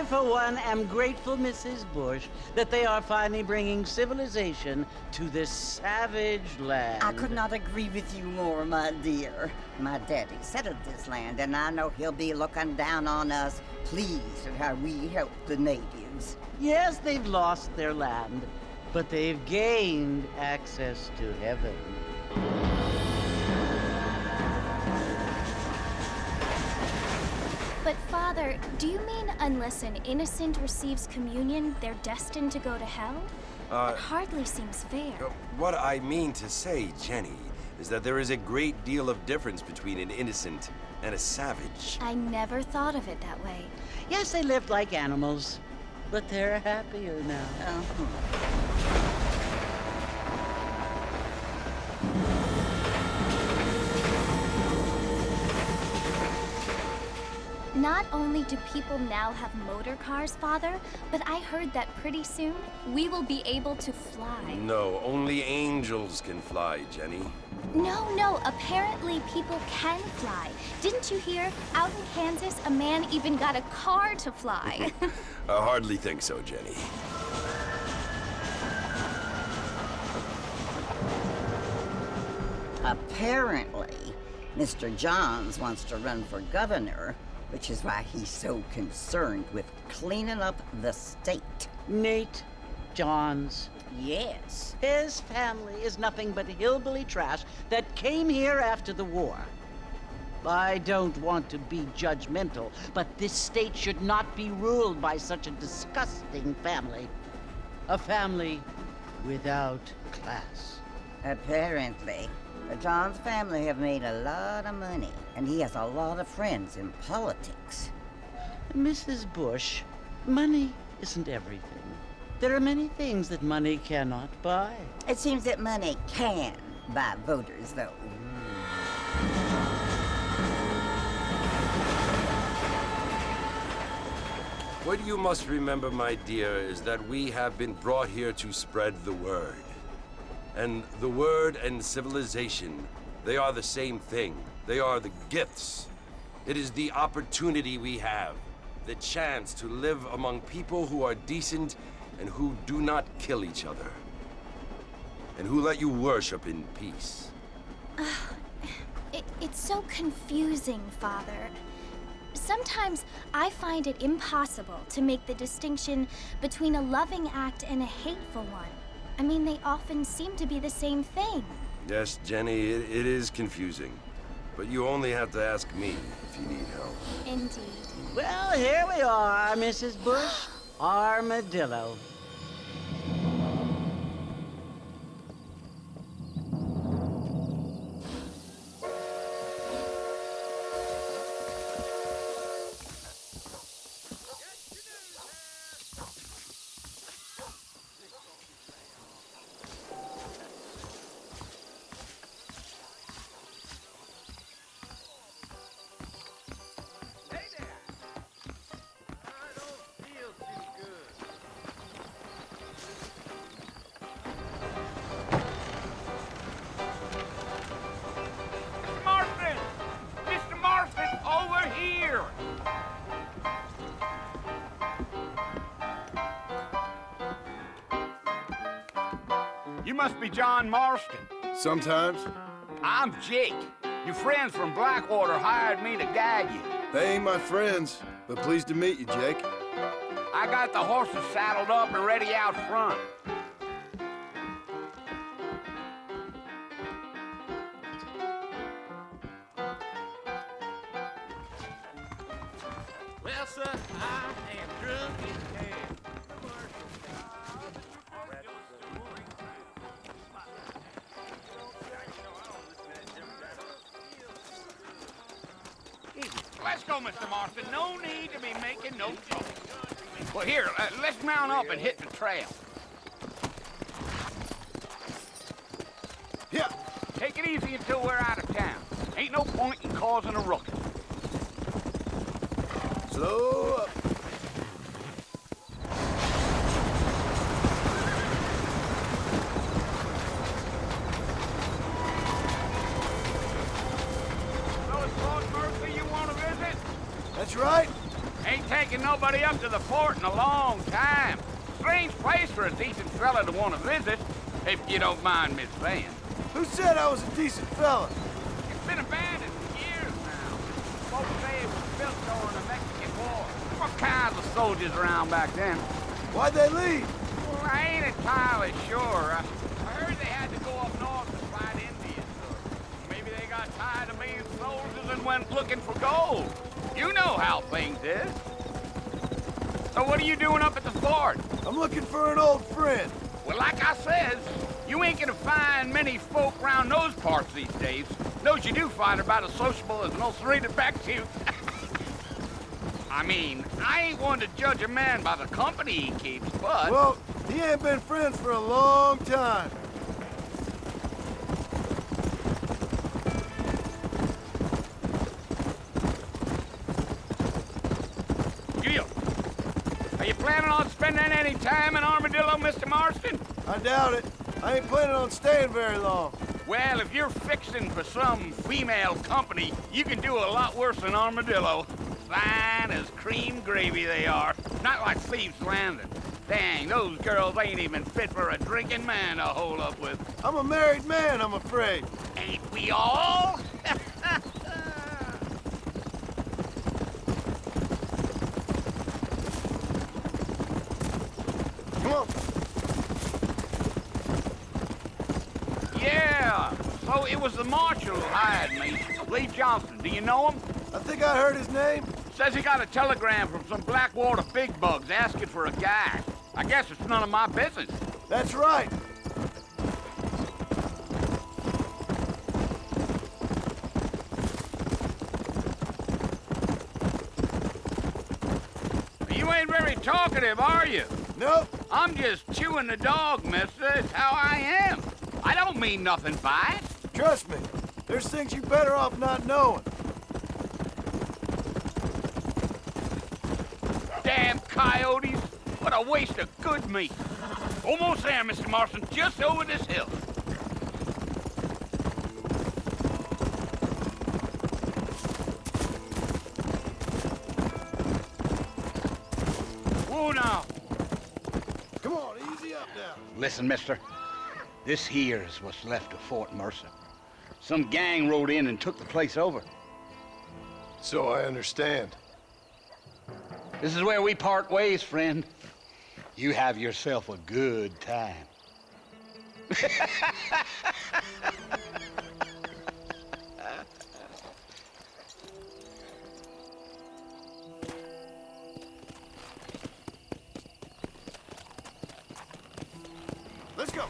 I, for one, am grateful, Mrs. Bush, that they are finally bringing civilization to this savage land. I could not agree with you more, my dear. My daddy settled this land, and I know he'll be looking down on us, pleased at how we help the natives. Yes, they've lost their land, but they've gained access to heaven. But Father, do you mean unless an innocent receives communion, they're destined to go to hell? That hardly seems fair. What I mean to say, Jenny, is that there is a great deal of difference between an innocent and a savage. I never thought of it that way. Yes, they lived like animals, but they're happier now. Not only do people now have motor cars, Father, but I heard that pretty soon we will be able to fly. No, only angels can fly, Jenny. No, apparently people can fly. Didn't you hear? Out in Kansas, a man even got a car to fly. I hardly think so, Jenny. Apparently, Mr. Johns wants to run for governor, which is why he's so concerned with cleaning up the state. Nate Johns. Yes. His family is nothing but hillbilly trash that came here after the war. I don't want to be judgmental, but this state should not be ruled by such a disgusting family. A family without class. Apparently. The Johns family have made a lot of money, and he has a lot of friends in politics. Mrs. Bush, money isn't everything. There are many things that money cannot buy. It seems that money can buy voters, though. What you must remember, my dear, is that we have been brought here to spread the word. And the word and civilization, they are the same thing. They are the gifts. It is the opportunity we have, the chance to live among people who are decent and who do not kill each other, and who let you worship in peace. It's so confusing, Father. Sometimes I find it impossible to make the distinction between a loving act and a hateful one. I mean, they often seem to be the same thing. Yes, Jenny, it is confusing. But you only have to ask me if you need help. Indeed. Well, here we are, Mrs. Bush. Armadillo. You must be John Marston. Sometimes. I'm Jake. Your friends from Blackwater hired me to guide you. They ain't my friends, but pleased to meet you, Jake. I got the horses saddled up and ready out front. Well, sir, I am drunk in hell. Let's go, Mr. Marston. No need to be making no trouble. Well, here, let's mount up and hit the trail. Yeah. Take it easy until we're out of town. Ain't no point in causing a ruckus. Slow up. So it's Lord Mercy you want to visit? That's right. Ain't taken nobody up to the fort in a long time. Strange place for a decent fella to want to visit, if you don't mind me saying. Who said I was a decent fella? It's been abandoned for years now. Folks say it was built during the Mexican War. What kinds of soldiers around back then? Why'd they leave? Well, I ain't entirely sure. I heard they had to go up north to fight Indians. Or maybe they got tired of being soldiers and went looking for gold. You know how things is. So what are you doing up at the fort? I'm looking for an old friend. Well, like I says, you ain't gonna find many folk around those parts these days. Those you do find are about as sociable as an ulcerated back tooth. I mean, I ain't one to judge a man by the company he keeps, but... Well, he ain't been friends for a long time. Gil, are you planning on spending any time in Armadillo, Mr. Marston? I doubt it. I ain't planning on staying very long. Well, if you're fixing for some female company, you can do a lot worse than Armadillo. Fine as cream gravy they are. Not like Thieves' Landing. Dang, those girls ain't even fit for a drinking man to hold up with. I'm a married man, I'm afraid. Ain't we all? Come on. Yeah, so it was the marshal who hired me. Lee Johnson, do you know him? I think I heard his name. Says he got a telegram from some Blackwater big bugs asking for a guy. I guess it's none of my business. That's right. You ain't very talkative, are you? Nope. I'm just chewing the dog, mister. It's how I am. I don't mean nothing by it. Trust me. There's things you better off not knowing. Damn coyotes. What a waste of good meat. Almost there, Mr. Marston. Just over this hill. Whoa now. Come on, easy up now. Listen, mister. This here is what's left of Fort Mercer. Some gang rode in and took the place over. So I understand. This is where we part ways, friend. You have yourself a good time. Let's go.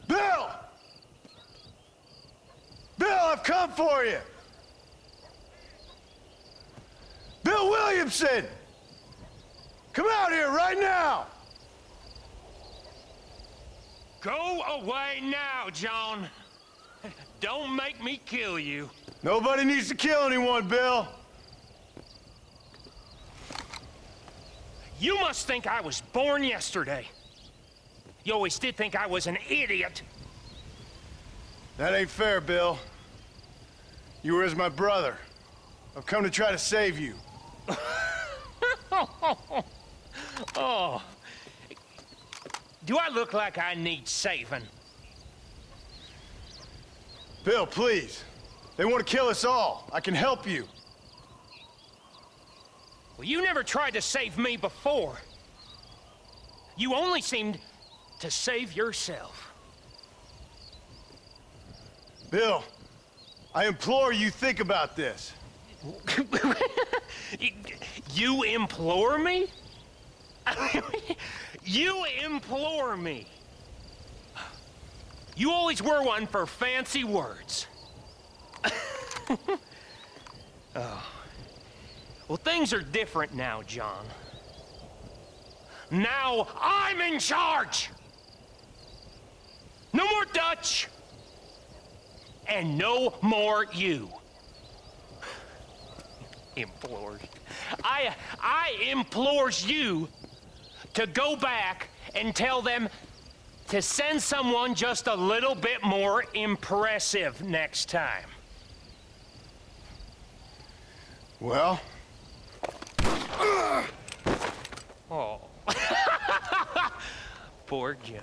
Bill! Bill, I've come for you! Bill Williamson! Come out here right now! Go away now, John. Don't make me kill you. Nobody needs to kill anyone, Bill. You must think I was born yesterday. You always did think I was an idiot. That ain't fair, Bill. You were as my brother. I've come to try to save you. Oh. Do I look like I need saving? Bill, please. They want to kill us all. I can help you. Well, you never tried to save me before. You only seemed to save yourself. Bill, I implore you think about this. You implore me? You implore me. You always were one for fancy words. Oh. Well, things are different now, John. Now I'm in charge! No more Dutch! and no more you. Implores. I implores you to go back and tell them to send someone just a little bit more impressive next time. Well? Oh. Poor John.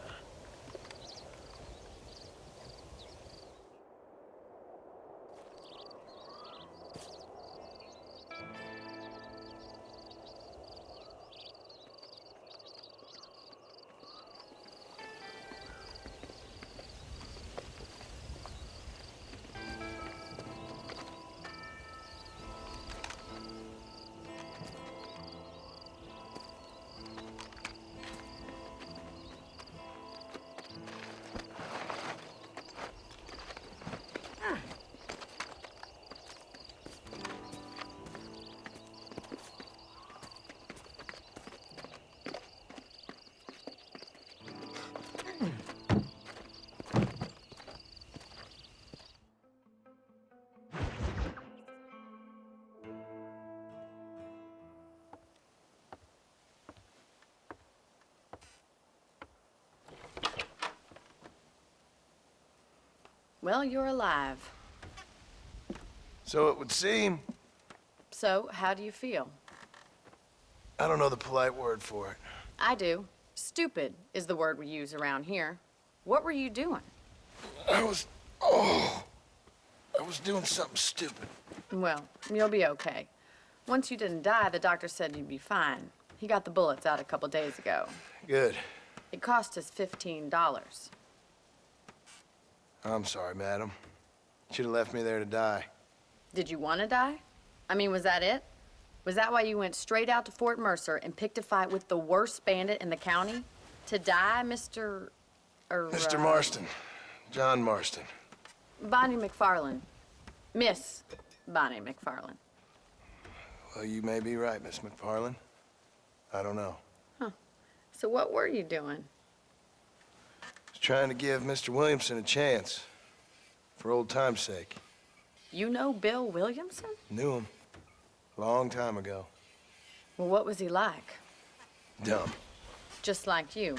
Well, you're alive. So it would seem. So, how do you feel? I don't know the polite word for it. I do. Stupid is the word we use around here. What were you doing? I was doing something stupid. Well, you'll be okay. Once you didn't die, the doctor said you'd be fine. He got the bullets out a couple days ago. Good. It cost us $15. I'm sorry, madam. Should have left me there to die. Did you want to die? I mean, was that it? Was that why you went straight out to Fort Mercer and picked a fight with the worst bandit in the county? To die, Mr. Mr. Marston. John Marston. Bonnie McFarland. Miss Bonnie McFarland. Well, you may be right, Miss McFarland. I don't know. So what were you doing? I was trying to give Mr. Williamson a chance. For old time's sake. You know Bill Williamson? Knew him. Long time ago. Well, what was he like? Dumb. Just like you.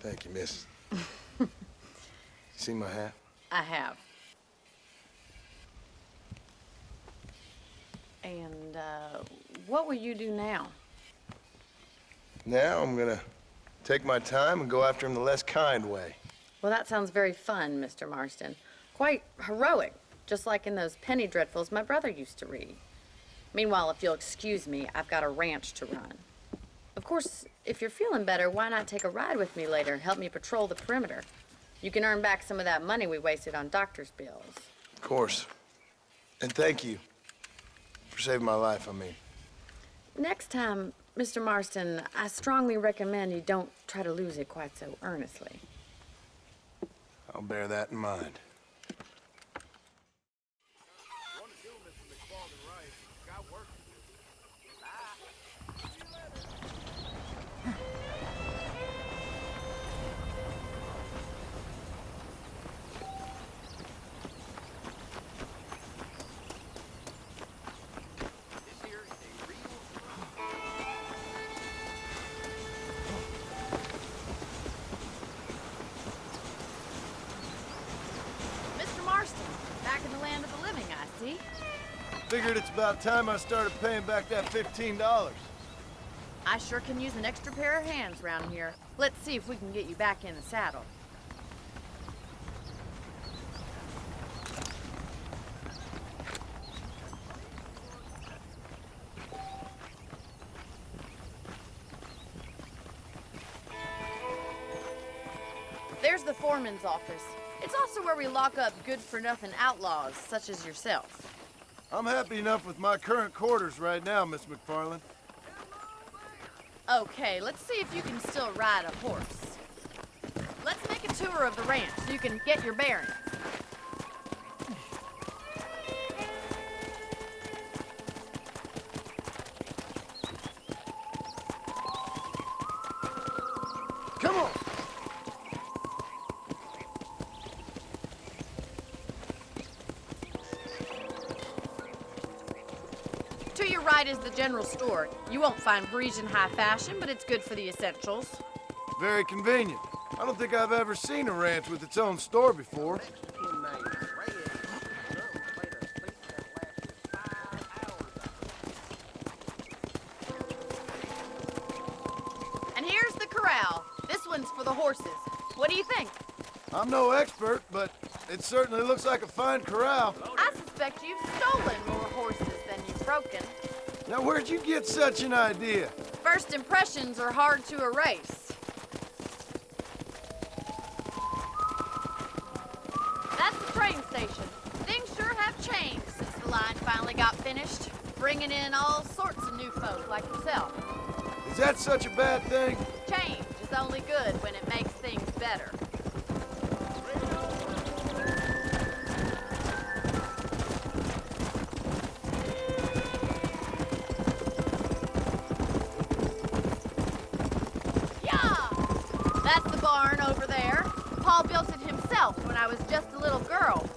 Thank you, miss. You see my hat? I have. And, what will you do now? Now I'm gonna take my time and go after him the less kind way. Well, that sounds very fun, Mr. Marston. Quite heroic, just like in those penny dreadfuls my brother used to read. Meanwhile, if you'll excuse me, I've got a ranch to run. Of course, if you're feeling better, why not take a ride with me later and help me patrol the perimeter? You can earn back some of that money we wasted on doctor's bills. Of course. And thank you for saving my life, I mean. Next time, Mr. Marston, I strongly recommend you don't try to lose it quite so earnestly. I'll bear that in mind. Figured it's about time I started paying back that $15. I sure can use an extra pair of hands around here. Let's see if we can get you back in the saddle. There's the foreman's office. It's also where we lock up good-for-nothing outlaws, such as yourself. I'm happy enough with my current quarters right now, Miss McFarland. Okay, let's see if you can still ride a horse. Let's make a tour of the ranch so you can get your bearings. Come on! right is the general store. You won't find Parisian high fashion, but it's good for the essentials. Very convenient. I don't think I've ever seen a ranch with its own store before. And here's the corral. This one's for the horses. What do you think? I'm no expert, but it certainly looks like a fine corral. I suspect you've stolen more horses than you've broken. Now, where'd you get such an idea? First impressions are hard to erase. That's the train station. Things sure have changed since the line finally got finished, bringing in all sorts of new folk like yourself. Is that such a bad thing? Change is only good when it makes things better. That's the barn over there. Paul built it himself when I was just a little girl.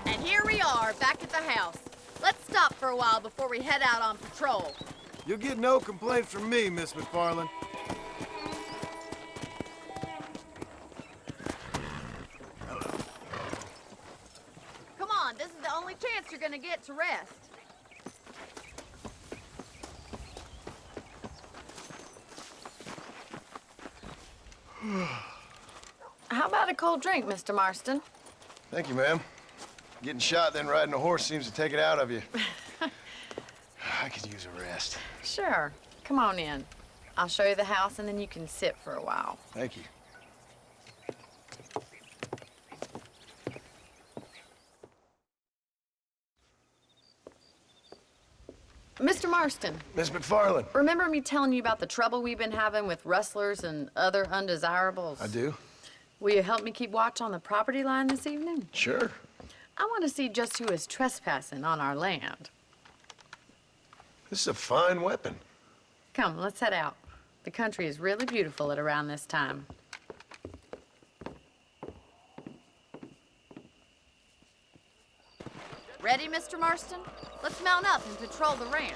And here we are, back at the house. Let's stop for a while before we head out on patrol. You'll get no complaints from me, Miss McFarland. Come on, this is the only chance you're gonna get to rest. How about a cold drink, Mr. Marston? Thank you, ma'am. Getting shot, then riding a horse seems to take it out of you. I could use a rest. Sure. Come on in. I'll show you the house, and then you can sit for a while. Thank you. Mr. Marston, Miss McFarland. remember me telling you about the trouble we've been having with rustlers and other undesirables? I do. Will you help me keep watch on the property line this evening? Sure. I want to see just who is trespassing on our land. This is a fine weapon. Come, let's head out. The country is really beautiful at around this time. Ready, Mr. Marston? Let's mount up and patrol the ranch.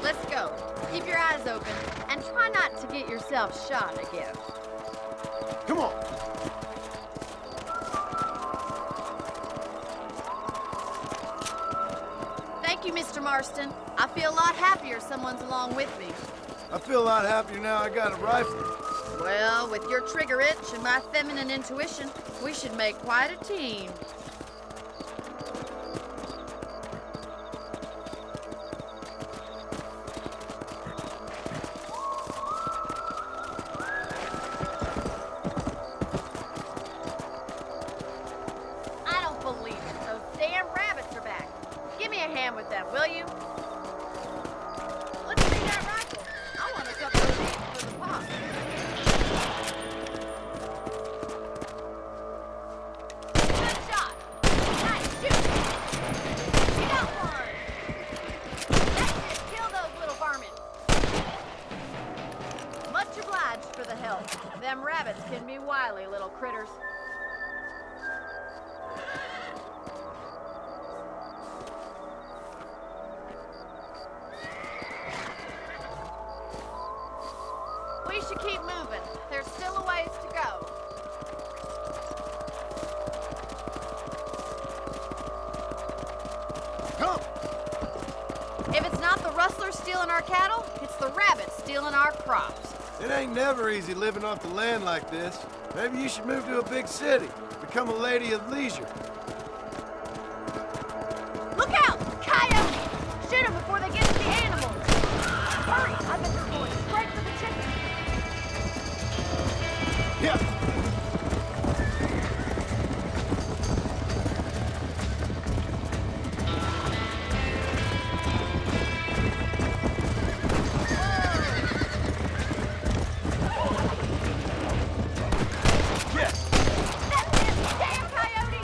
Let's go. Keep your eyes open and try not to get yourself shot again. Come on. Thank you, Mr. Marston. I feel a lot happier someone's along with me. I feel a lot happier now I got a rifle. Well, with your trigger itch and my feminine intuition, we should make quite a team. I don't believe it. Those damn rabbits are back. Give me a hand with them, will you? Let's see that rifle. I want a couple of these for the pot. Good shot. Nice shoot. You got one. That's it. Kill those little varmints. Much obliged for the help. Them rabbits can be wily little critters. We should keep moving. There's still a ways to go. Come! If it's not the rustlers stealing our cattle, it's the rabbits stealing our crops. It ain't never easy living off the land like this. Maybe you should move to a big city. Become a lady of leisure. Look out! Coyote! Shoot them before they get to the animals. Hurry! I bet they're going straight for the chicken. Yeah. That's it! Damn coyote!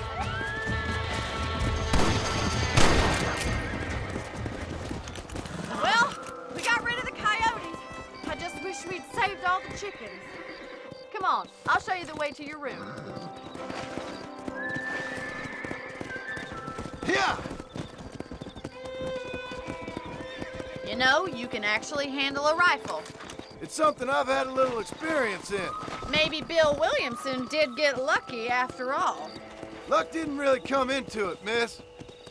chickens. Come on, I'll show you the way to your room. Yeah! You know, you can actually handle a rifle. It's something I've had a little experience in. Maybe Bill Williamson did get lucky after all. Luck didn't really come into it, miss.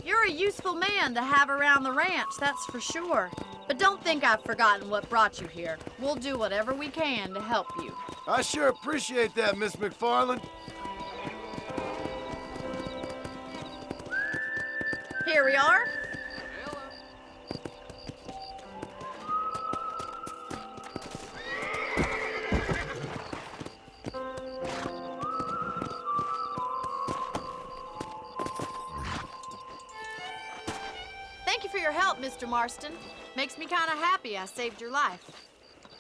You're a useful man to have around the ranch, that's for sure. But don't think I've forgotten what brought you here. We'll do whatever we can to help you. I sure appreciate that, Miss McFarland. Here we are. Thank you for your help, Mr. Marston. Makes me kind of happy I saved your life.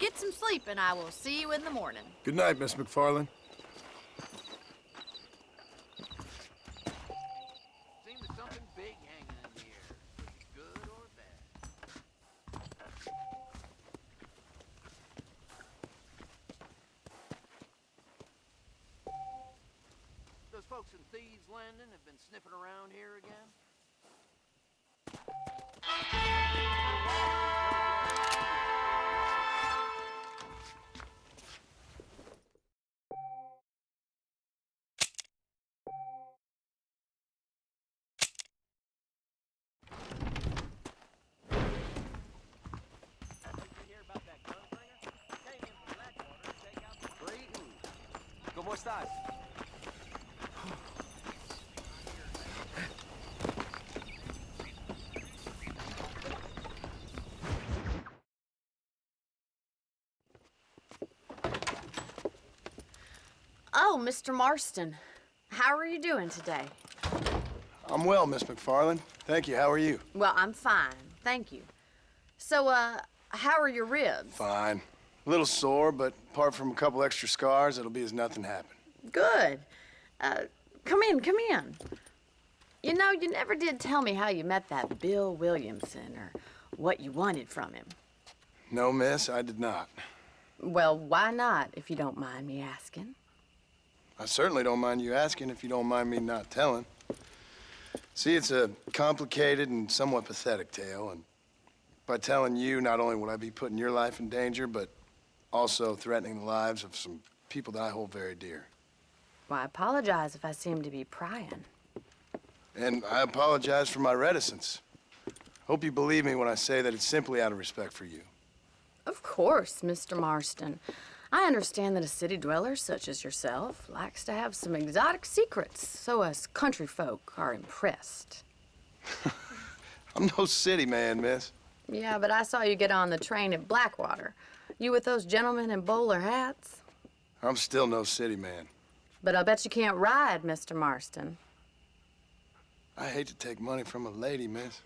Get some sleep and I will see you in the morning. Good night, Miss McFarland. Seems there's something big hanging in the air. Good or bad. Those folks in Thieves Landing have been sniffing around here again? ¿Cómo estás? Oh, Mr. Marston. How are you doing today? I'm well, Miss McFarland. Thank you. How are you? Well, I'm fine. Thank you. So, how are your ribs? Fine. A little sore, but apart from a couple extra scars, it'll be as nothing happened. Good. Come in, come in. You know, you never did tell me how you met that Bill Williamson or what you wanted from him. No, miss, I did not. Well, why not, if you don't mind me asking? I certainly don't mind you asking if you don't mind me not telling. See, it's a complicated and somewhat pathetic tale, and by telling you, not only would I be putting your life in danger, but also threatening the lives of some people that I hold very dear. Well, I apologize if I seem to be prying. And I apologize for my reticence. Hope you believe me when I say that it's simply out of respect for you. Of course, Mr. Marston. I understand that a city dweller such as yourself likes to have some exotic secrets, so us country folk are impressed. I'm no city man, miss. Yeah, but I saw you get on the train at Blackwater. You with those gentlemen in bowler hats? I'm still no city man. But I'll bet you can't ride, Mr. Marston. I hate to take money from a lady, miss.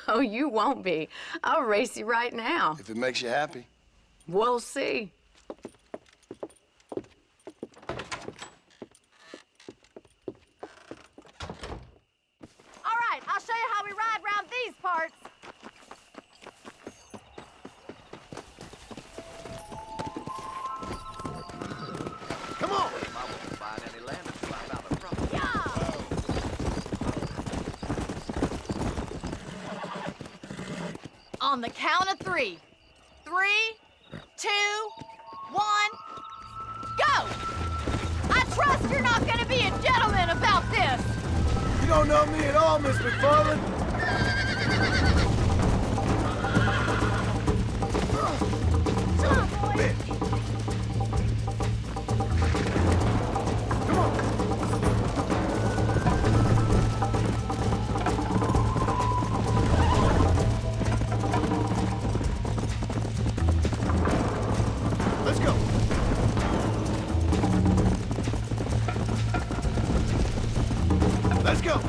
Oh, you won't be. I'll race you right now. If it makes you happy. We'll see. All right, I'll show you how we ride round these parts. Come on! I won't find any land until I found a front. On the count of 3. 3, 2, 1, go! I trust you're not gonna be a gentleman about this. You don't know me at all, Miss McFarland. Come on, boys. Bitch. Come on. Let's go. Let's go.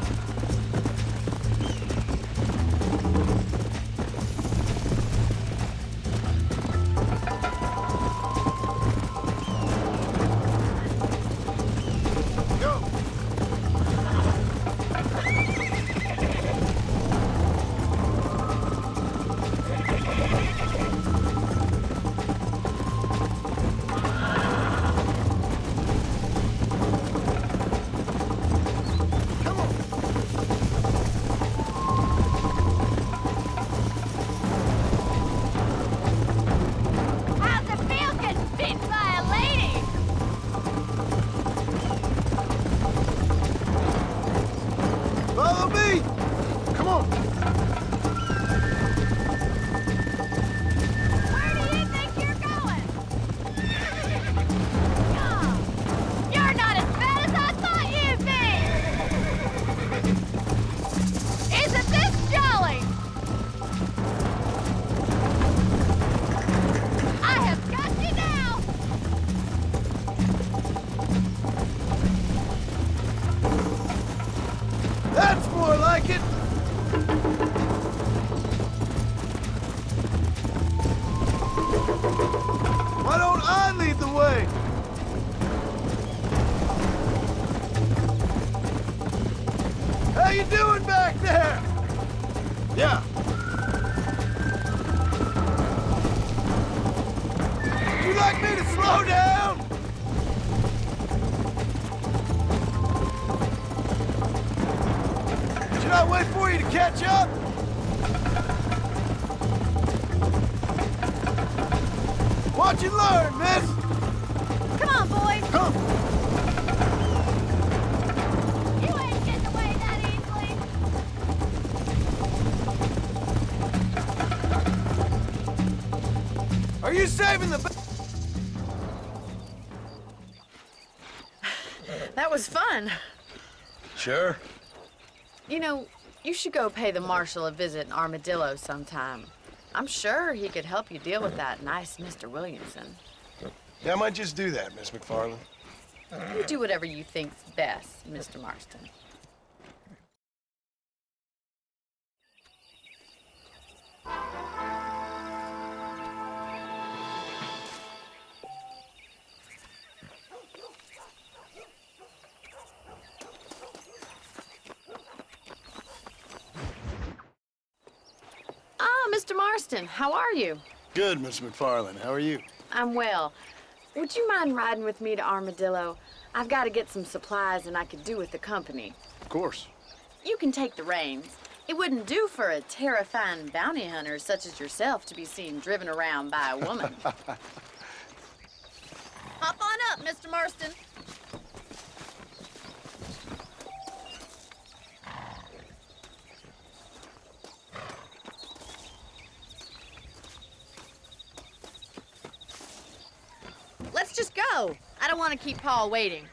I lead the way. How you doing back there? Yeah. Would you like me to slow down? Should I wait for you to catch up? Watch and learn, miss! Come on, boys. Come! You ain't getting away that easily. Are you saving the... That was fun. Sure. You know, you should go pay the marshal a visit in Armadillo sometime. I'm sure he could help you deal with that nice Mr. Williamson. Yeah, I might just do that, Miss McFarland. You do whatever you think's best, Mr. Marston. Mr. Marston, how are you? Good, Miss McFarland. How are you? I'm well. Would you mind riding with me to Armadillo? I've got to get some supplies and I could do with the company. Of course. You can take the reins. It wouldn't do for a terrifying bounty hunter such as yourself to be seen driven around by a woman. Hop on up, Mr. Marston. Let's just go. I don't want to keep Paul waiting.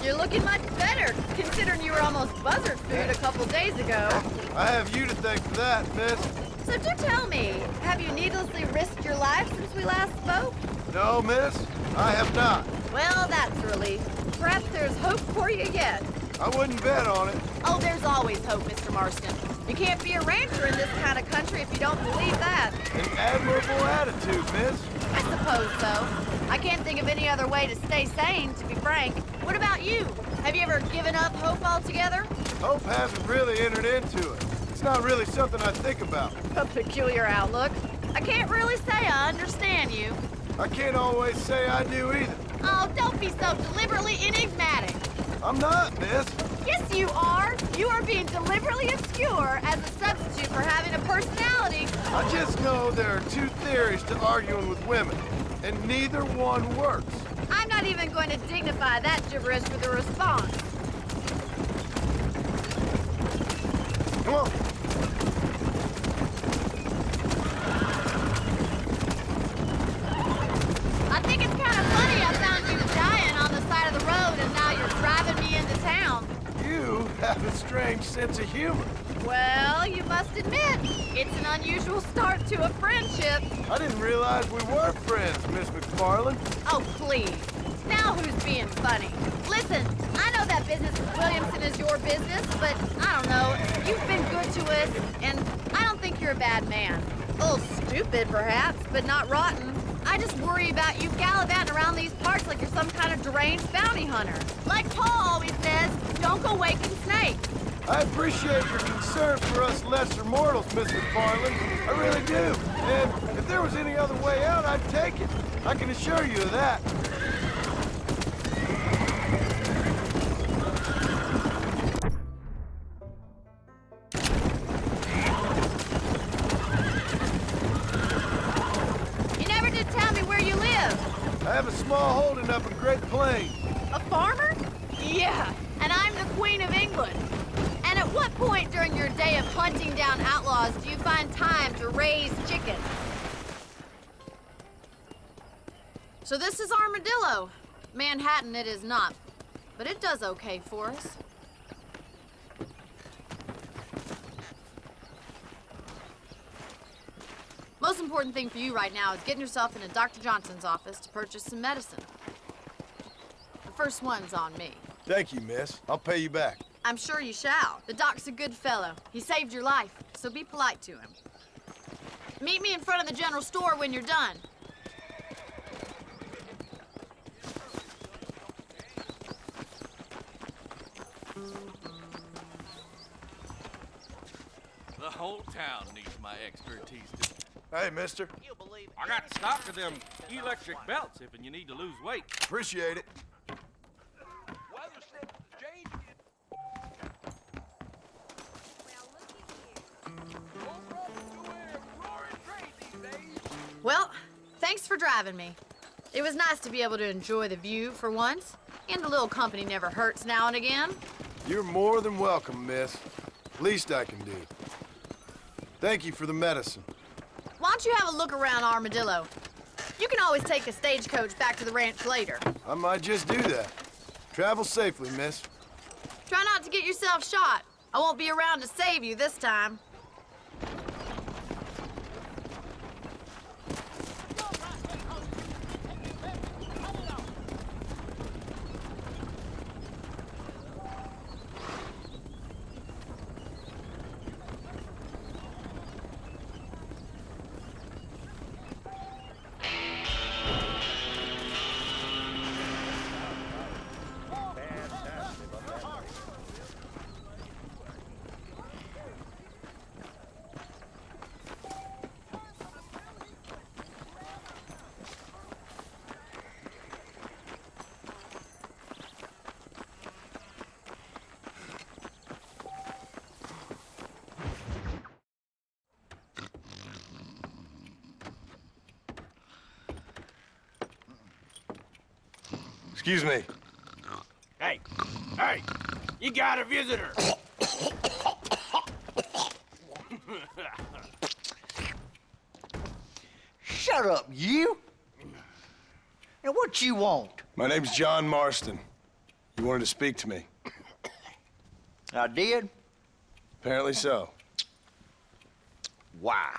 You're looking much better, considering you were almost buzzard food a couple days ago. I have you to thank for that, miss. So do tell me, have you needlessly risked your life since we last spoke? No, miss, I have not. Well, that's a relief. Perhaps there's hope for you yet. I wouldn't bet on it. Oh, there's always hope, Mr. Marston. You can't be a rancher in this kind of country if you don't believe that. An admirable attitude, miss. I suppose so. I can't think of any other way to stay sane, to be frank. What about you? Have you ever given up hope altogether? Hope hasn't really entered into it. It's not really something I think about. A peculiar outlook. I can't really say I understand you. I can't always say I do either. Oh, don't be so deliberately enigmatic. I'm not, miss. Yes, you are. You are being deliberately obscure as a substitute for having a personality. I just know there are two theories to arguing with women, and neither one works. I'm not even going to dignify that gibberish with a response. Come on. I think it's kind of funny I found you dying on the side of the road and now you're driving me into town. You have a strange sense of humor. Well, you must admit, it's an unusual start to a friendship. I didn't realize we were friends, Miss McFarland. Oh, please. Now who's being funny? Listen, I know that business with Williamson is your business, but I don't know. You've been good to us, and I don't think you're a bad man. A little stupid, perhaps, but not rotten. I just worry about you gallivanting around these parts like you're some kind of deranged bounty hunter. Like Paul always says, don't go waking snakes. I appreciate your concern for us lesser mortals, Miss McFarland. I really do. And if there was any other way out, I'd take it. I can assure you of that. You never did tell me where you live. I have a small holding up in Great Plains. A farmer? Yeah, and I'm the Queen of England. And at what point during your day of hunting down outlaws do you find time to raise chickens? So this is Armadillo. Manhattan it is not, but it does okay for us. Most important thing for you right now is getting yourself into Dr. Johnson's office to purchase some medicine. The first one's on me. Thank you, miss. I'll pay you back. I'm sure you shall. The doc's a good fellow. He saved your life, so be polite to him. Meet me in front of the general store when you're done. whole town needs my expertise. Hey, mister. I got stock of them electric belts if you need to lose weight. Appreciate it. Well, thanks for driving me. It was nice to be able to enjoy the view for once, and a little company never hurts now and again. You're more than welcome, miss. Least I can do. Thank you for the medicine. Why don't you have a look around Armadillo? You can always take a stagecoach back to the ranch later. I might just do that. Travel safely, miss. Try not to get yourself shot. I won't be around to save you this time. Excuse me. Hey, you got a visitor. Shut up, you! And what you want? My name's John Marston. You wanted to speak to me. I did? Apparently so. Why?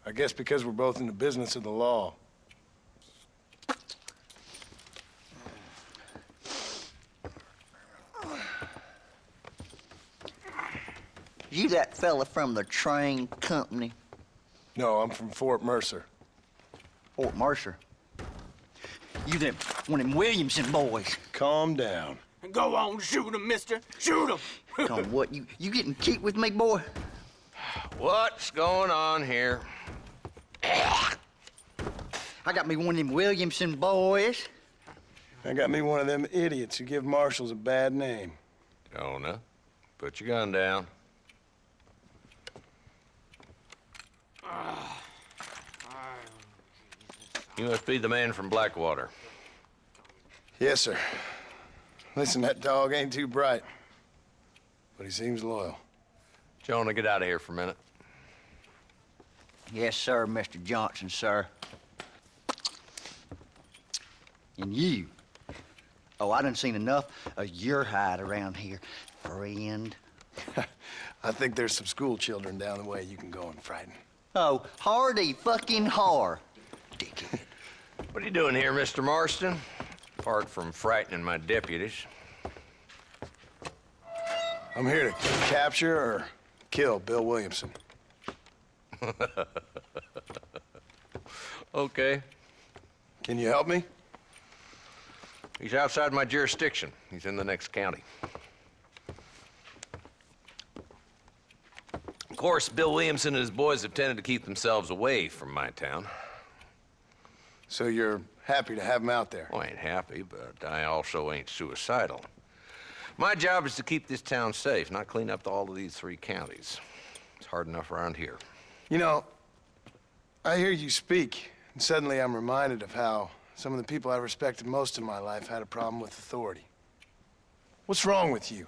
I guess because we're both in the business of the law. You that fella from the train company? No, I'm from Fort Mercer. Fort Mercer? You them one of them Williamson boys. Calm down. Go on, shoot him, mister. Shoot him. Come what, you getting keep with me, boy? What's going on here? I got me one of them Williamson boys. I got me one of them idiots who give marshals a bad name. Jonah, put your gun down. You must be the man from Blackwater. Yes, sir. Listen, that dog ain't too bright, but he seems loyal. Jonah, get out of here for a minute. Yes, sir, Mr. Johnson, sir. And you. Oh, I done seen enough of your hide around here, friend. I think there's some school children down the way you can go and frighten. Oh, hardy fucking har. Dickhead. What are you doing here, Mr. Marston? Apart from frightening my deputies. I'm here to capture or kill Bill Williamson. Okay. Can you help me? He's outside my jurisdiction. He's in the next county. Of course, Bill Williamson and his boys have tended to keep themselves away from my town. So you're happy to have him out there? Well, I ain't happy, but I also ain't suicidal. My job is to keep this town safe, not clean up all of these 3 counties. It's hard enough around here. You know, I hear you speak, and suddenly I'm reminded of how some of the people I respected most in my life had a problem with authority. What's wrong with you?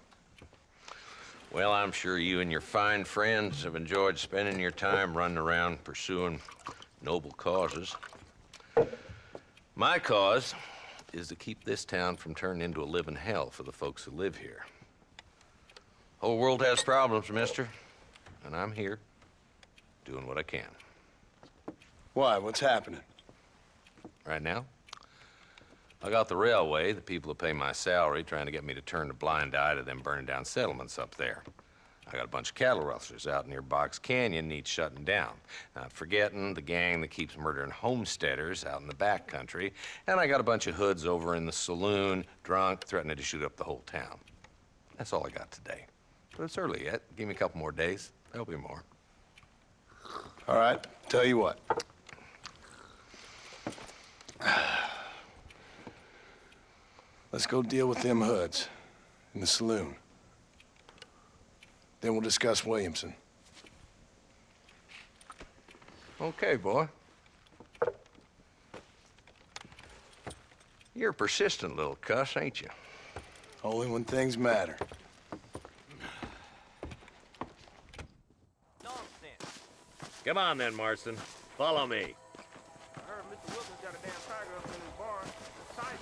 Well, I'm sure you and your fine friends have enjoyed spending your time running around pursuing noble causes. My cause is to keep this town from turning into a living hell for the folks who live here. Whole world has problems, mister, and I'm here doing what I can. Why? What's happening? Right now, I got the railway, the people who pay my salary, trying to get me to turn a blind eye to them burning down settlements up there. I got a bunch of cattle rustlers out near Box Canyon needs shutting down. Not forgetting the gang that keeps murdering homesteaders out in the back country. And I got a bunch of hoods over in the saloon, drunk, threatening to shoot up the whole town. That's all I got today. But it's early yet. Give me a couple more days. There'll be more. All right, tell you what. Let's go deal with them hoods in the saloon. Then we'll discuss Williamson. Okay, boy. You're a persistent little cuss, ain't you? Only when things matter. Come on then, Marston. Follow me. I heard Mr. Wilson's got a damn tiger up in his barn. A tiger.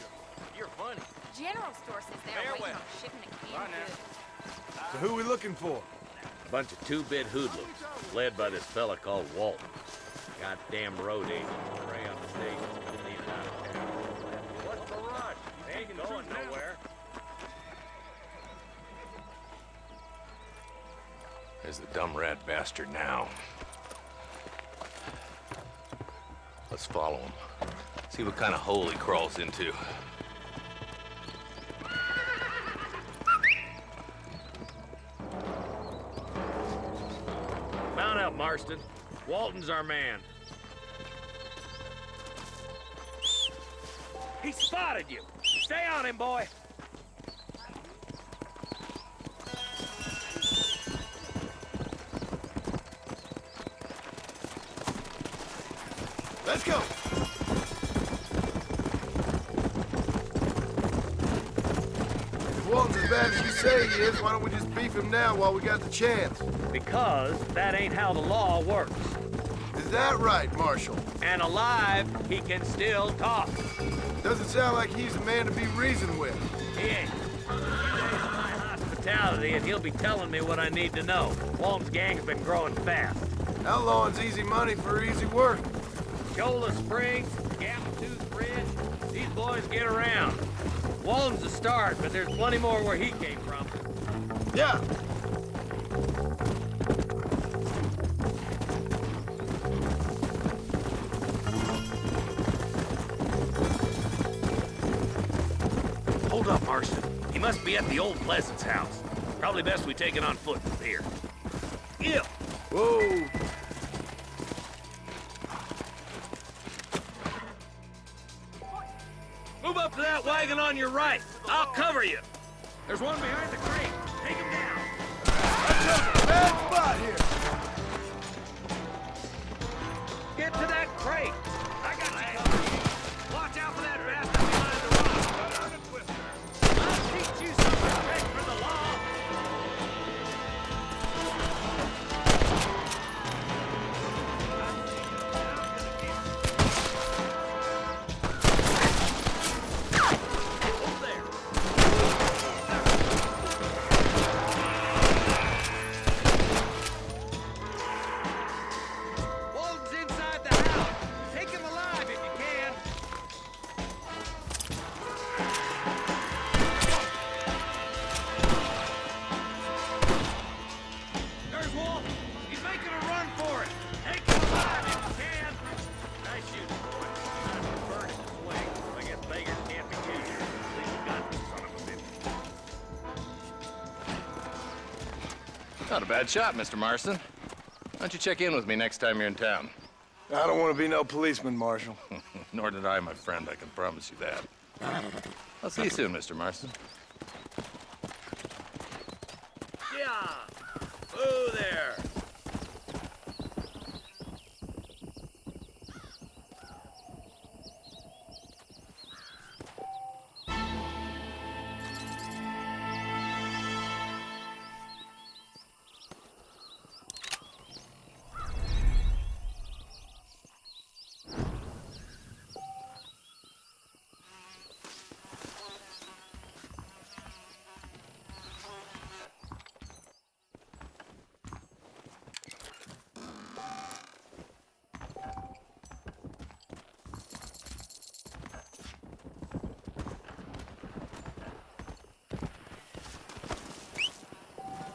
You're funny. General store says they're waiting on a shipment of canned goods. So who we looking for? A bunch of two-bit hoodlums, led by this fella called Walton. Goddamn road agents prey on the station coming in and out of town. What's the rush? They ain't going nowhere. There's the dumb rat bastard now. Let's follow him. See what kind of hole he crawls into. Mount up, Marston. Walton's our man. He spotted you. Stay on him, boy. Let's go! If Walton's as bad as you say he is, why don't we just beef him now while we got the chance? Because that ain't how the law works. Is that right, Marshal? And alive, he can still talk. Doesn't sound like he's a man to be reasoned with. He ain't. A few days of my hospitality, and he'll be telling me what I need to know. Walton's gang's been growing fast. Outlawing's easy money for easy work. Shola Springs, Gap-Tooth Bridge, these boys get around. Walton's a start, but there's plenty more where he came from. Yeah. Hold up, Marston. He must be at the old Pleasance house. Probably best we take it on foot from here. Yeah. Whoa. Move up to that wagon on your right. I'll cover you. There's one behind the crate. Take him down. Bad spot here. Get to that crate. I got you covered. Watch out for that bastard behind the rock. I'll teach you some respect for the law. Hold there. Walton's inside the house. Take him alive if you can. There's Walton. He's making a run for it. Take him alive if you can. Nice shooting, boy. That's a bird in the swing. I guess beggars can't be choosers. At least we got this son of a bitch. Not a bad shot, Mr. Marston. Why don't you check in with me next time you're in town? I don't want to be no policeman, Marshal. Nor did I, my friend. I can promise you that. I'll see you soon, Mr. Marston. Yeah. Oh, there.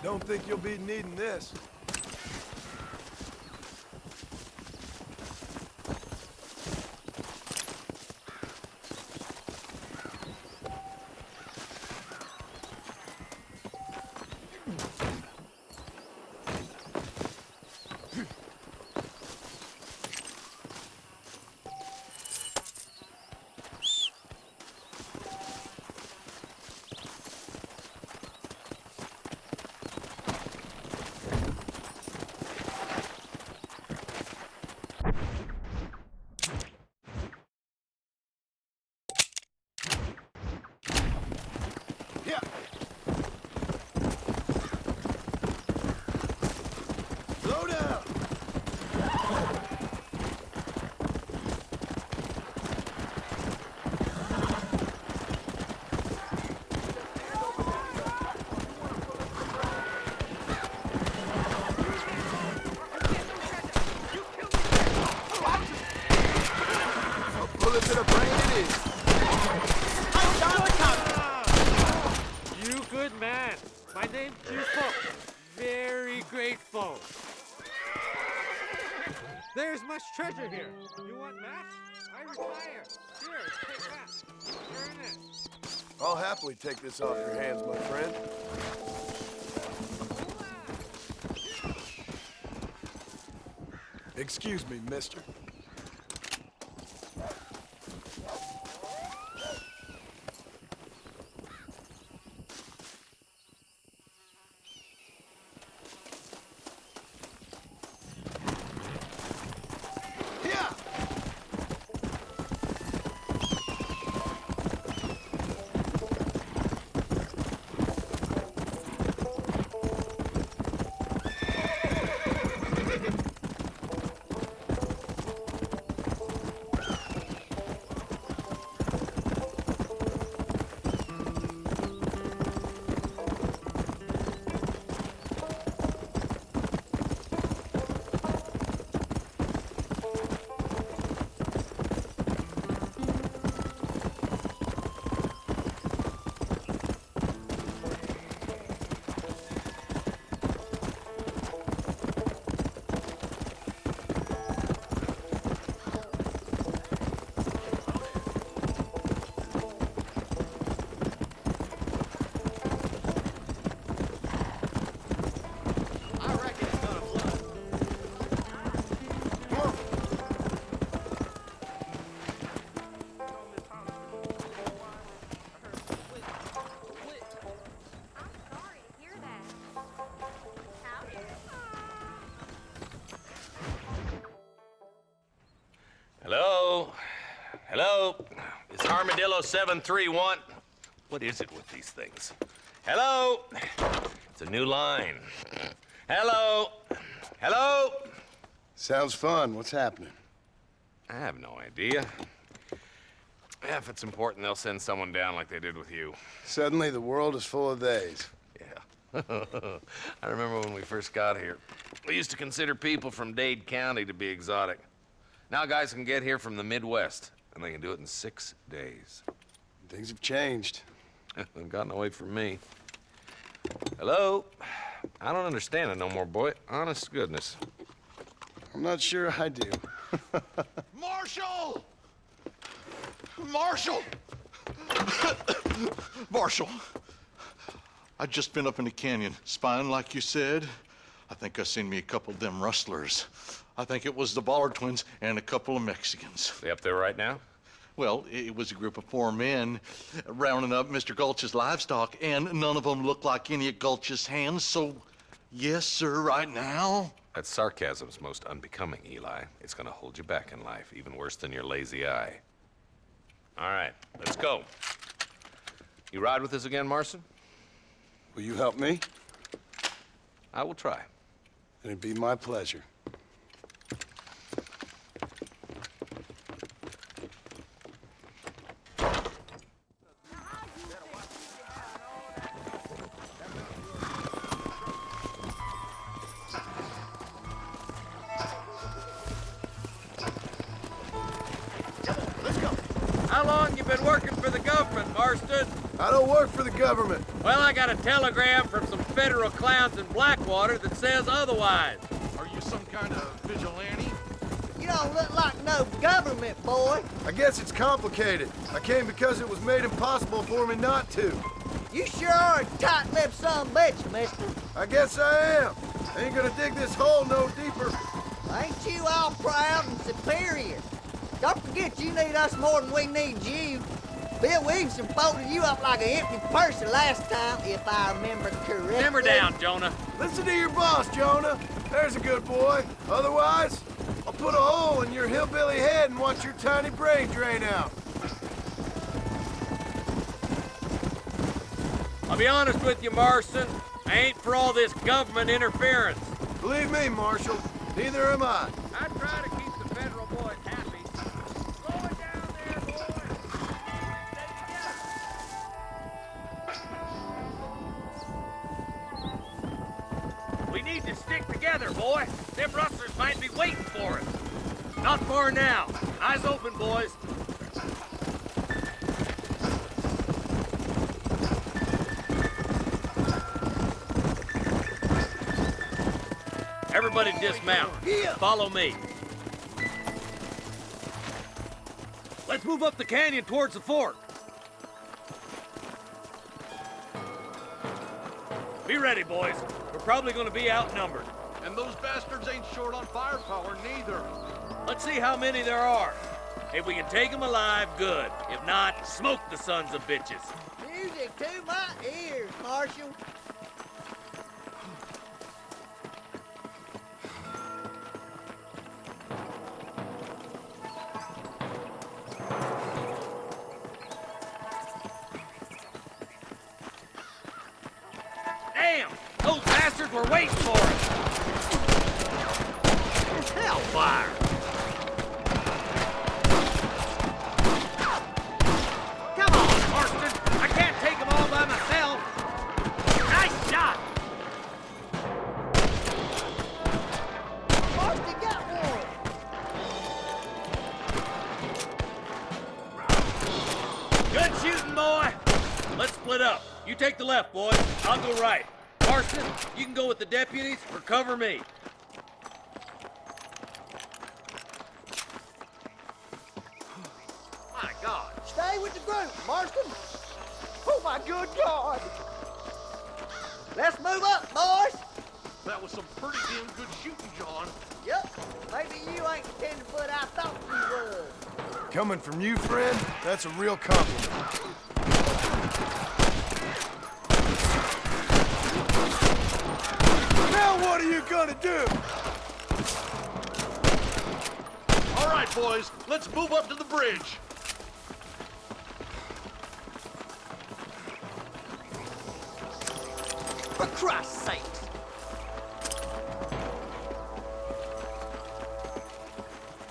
Don't think you'll be needing this. There's much treasure here. You want maps? I retire. Here, take that. Earn it. I'll happily take this off your hands, my friend. Excuse me, mister. Hello? Hello? Is Armadillo 731? What is it with these things? Hello? It's a new line. Hello? Hello? Sounds fun. What's happening? I have no idea. If it's important, they'll send someone down like they did with you. Suddenly, the world is full of theys. Yeah. I remember when we first got here. We used to consider people from Dade County to be exotic. Now guys can get here from the Midwest, and they can do it in 6 days. Things have changed. They've gotten away from me. Hello? I don't understand it no more, boy. Honest to goodness. I'm not sure I do. Marshal! Marshal! Marshal! I've just been up in the canyon, spying like you said. I think I seen me a couple of them rustlers. I think it was the Ballard twins and a couple of Mexicans. They up there right now? Well, it was a group of 4 men rounding up Mr. Gulch's livestock, and none of them looked like any of Gulch's hands, so yes, sir, right now. That sarcasm's most unbecoming, Eli. It's gonna hold you back in life, even worse than your lazy eye. All right, let's go. You ride with us again, Marston? Will you help me? I will try. It'd be my pleasure. How long you been working for the government, Marston? I don't work for the government. Well, I got a telegram from some federal clowns in Blackwater that says otherwise. Are you some kind of vigilante? You don't look like no government boy. I guess it's complicated. I came because it was made impossible for me not to. You sure are a tight-lipped son of a bitch, mister. I guess I am. I ain't gonna dig this hole no deeper. Ain't you all proud and superior? Don't forget you need us more than we need you. Bill Williamson folded you up like an empty purse the last time, if I remember correctly. Simmer down, Jonah. Listen to your boss, Jonah. There's a good boy. Otherwise, I'll put a hole in your hillbilly head and watch your tiny brain drain out. I'll be honest with you, Marston. I ain't for all this government interference. Believe me, Marshal, neither am I. I try to keep the federal boys happy. Slow it down there, boys. We need to stick together, boy. Them rustlers might be waiting for us. Not far now. Eyes open, boys. Everybody dismount. Follow me. Let's move up the canyon towards the fort. Be ready, boys. We're probably gonna be outnumbered. And those bastards ain't short on firepower, neither. Let's see how many there are. If we can take them alive, good. If not, smoke the sons of bitches. Music to my ears, Marshal. Damn! Those bastards were waiting for us! Hellfire! Come on, Marston! I can't take them all by myself! Nice shot! Marston got one! Good shooting, boy! Let's split up. You take the left, boys. I'll go right. Marston, you can go with the deputies or cover me. My God. Stay with the group, Marston. Oh, my good God. Let's move up, boys. That was some pretty damn good shooting, John. Yep. Maybe you ain't the tenderfoot I thought you was. Coming from you, friend, that's a real compliment. Now what are you gonna do? All right, boys, let's move up to the bridge. For Christ's sake.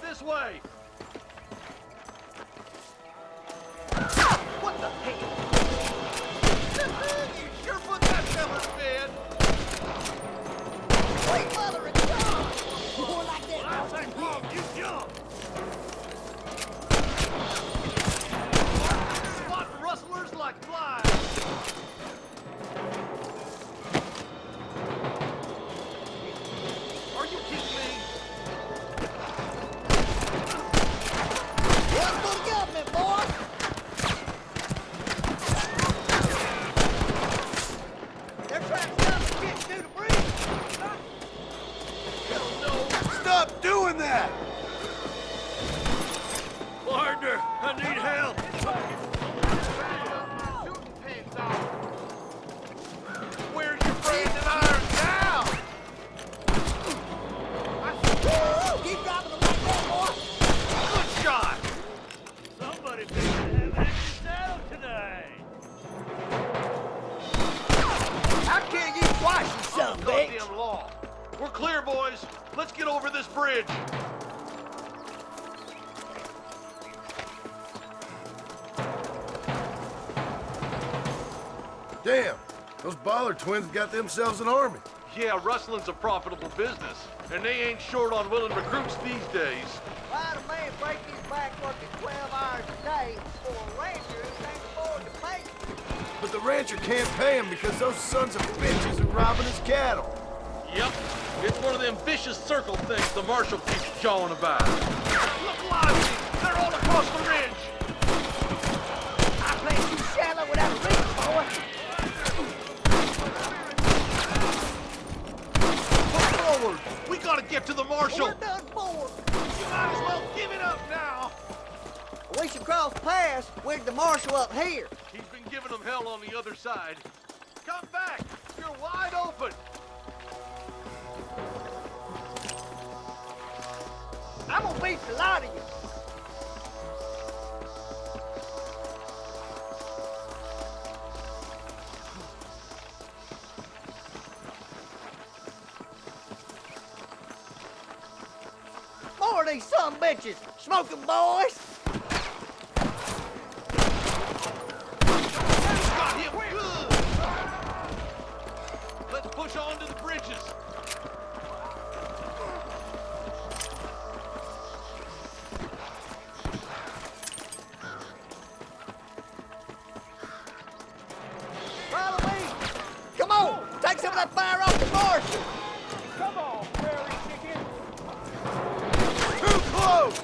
This way. What the hell? You sure put that fella to bed. Sweet mother of God! More like that. I'll say, Bob, you jump. Spot rustlers like flies. Are you kidding me? One for the government, boys! They're trying to stop us getting through the bridge! Stop doing that! Partner, I need help. Where's your friend and iron down? Woo! Keep dropping them like that, boy! Good shot. Somebody better have an extra saddle today. I'll kill you twice, you son of a bitch! Goddamn law. We're clear, boys. Let's get over this bridge. Damn, those Bollard twins got themselves an army. Yeah, rustling's a profitable business, and they ain't short on willing recruits these days. Why'd a man break his back working 12 hours a day for a rancher who can't afford to pay him? But the rancher can't pay him because those sons of bitches are robbing his cattle. Yep, it's one of them vicious circle things the marshal keeps jawing about. Look lively! They're all across the ridge! I play too shallow without a reach, boy! Push forward! We gotta get to the marshal! We're done for! You might as well give it up now! We should cross paths with the marshal up here. He's been giving them hell on the other side. Come back! You're wide open! I'm gonna beat the lot of you. More of these son of bitches. Smoking boys. Got him good! Let's push on to the bridges. Follow me. Come on. Take some of that fire off the marshal. Come on, prairie chicken. Too close!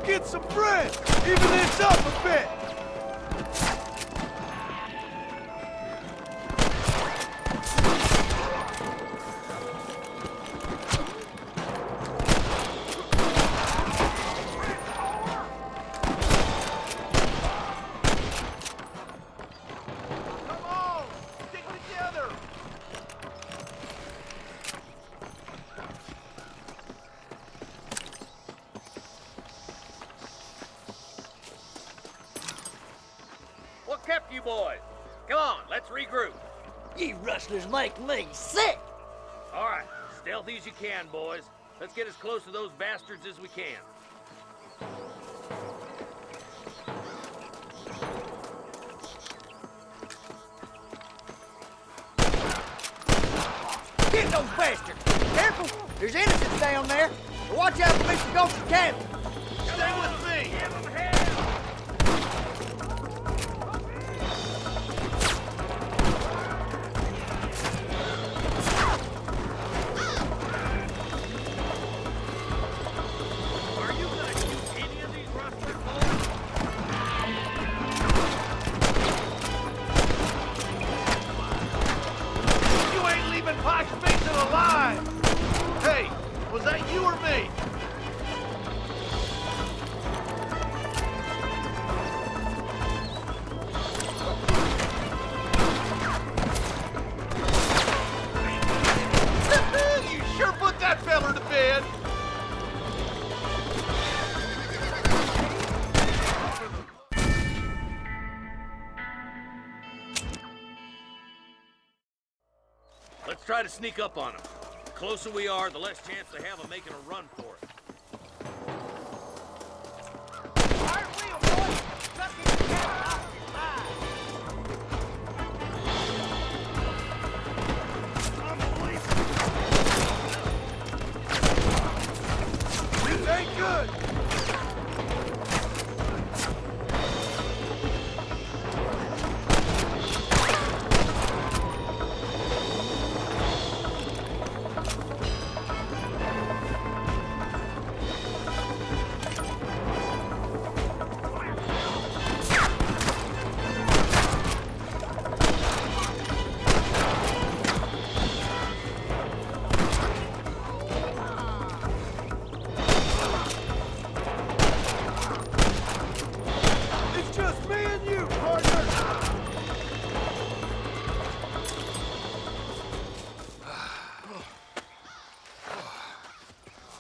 get some bread! Even this up a bit! What kept you boys? Come on, let's regroup. You rustlers make me sick! All right, stealthy as you can, boys. Let's get as close to those bastards as we can. Get those bastards! Careful! There's innocents down there! Watch out for Mr. Ghost and Captain! Stay with me! Give them hell! Are you gonna shoot any of these rustlers, boys? You ain't leaving Pox Mason alive! Hey, was that you or me? You sure put that feller to bed! Let's try to sneak up on them. The closer we are, the less chance they have of making a run for it. This ain't good! It's just me and you, partner!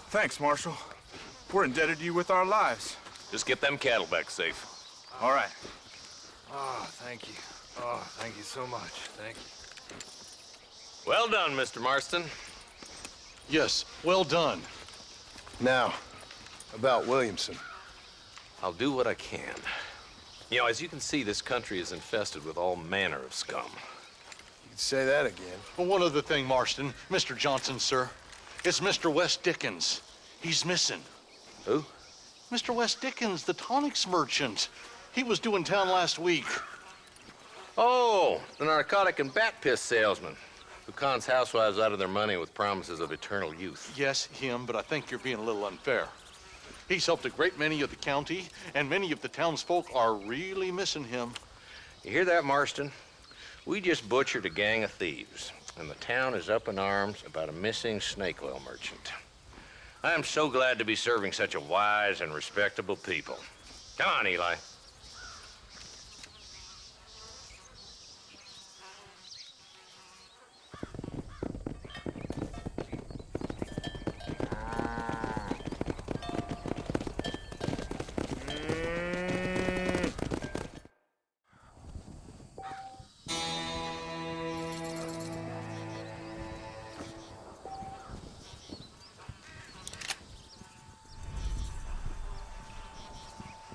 Thanks, Marshal. We're indebted to you with our lives. Just get them cattle back safe. All right. Oh, thank you. Oh, thank you so much. Thank you. Well done, Mr. Marston. Yes, well done. Now, about Williamson. I'll do what I can. You know, as you can see, this country is infested with all manner of scum. You could say that again. Well, one other thing, Marston. Mr. Johnson, sir. It's Mr. West Dickens. He's missing. Who? Mr. West Dickens, the tonics merchant. He was due in town last week. Oh, the narcotic and bat piss salesman who cons housewives out of their money with promises of eternal youth. Yes, him, but I think you're being a little unfair. He's helped a great many of the county, and many of the townsfolk are really missing him. You hear that, Marston? We just butchered a gang of thieves, and the town is up in arms about a missing snake oil merchant. I am so glad to be serving such a wise and respectable people. Come on, Eli.